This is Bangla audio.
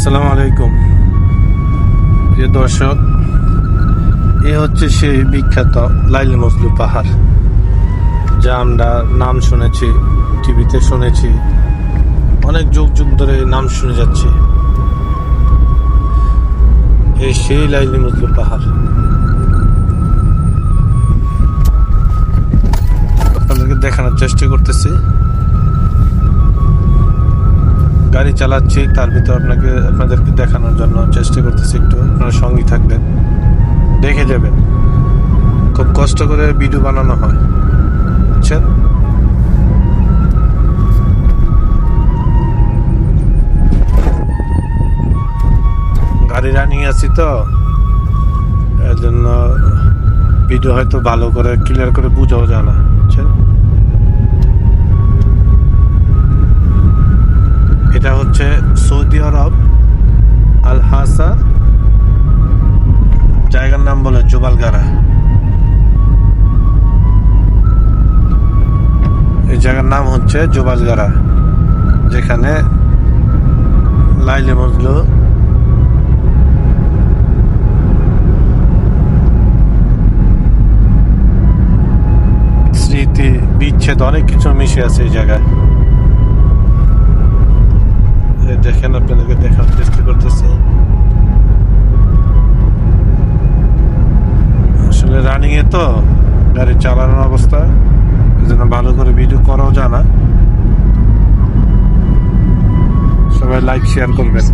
আসসালামু আলাইকুম প্রিয় দর্শক, এ হচ্ছে সেই বিখ্যাত লাইলি মজলু পাহাড়, যা আমরা নাম শুনেছি, টিভিতে শুনেছি, অনেক যুগ যুগ ধরে নাম শুনে যাচ্ছি। এই সেই লাইলি মজলু পাহাড় আপনাদেরকে দেখানোর চেষ্টা করতেছি। গাড়ি চালাচ্ছি, তার ভিতর আপনাদেরকে দেখানোর জন্য চেষ্টা করতেছি। একটু আপনারা সঙ্গী থাকবেন, দেখে যাবেন। খুব কষ্ট করে ভিডিও বানানো হয়, বুঝছেন। গাড়ি রানিং আছি তো, এর জন্য ভিডিও হয়তো ভালো করে ক্লিয়ার করে বুঝাও যায় না, বুঝছেন। এটা হচ্ছে সৌদি আরব আল হাসা, জায়গার নাম বলে জুবালগারা। এই জায়গার নাম হচ্ছে জুবালগারা, যেখানে লাইলি মজলু স্মৃতি বিচ্ছেদ অনেক কিছু মিশে আছে এই জায়গায়। দেখেন, আপনাদেরকে দেখার চেষ্টা করতেছি। আসলে রানিং এ তো গাড়ি চালানোর অবস্থা, এই জন্য ভালো করে ভিডিও করাও যায় না। সবাই লাইক শেয়ার করবেন।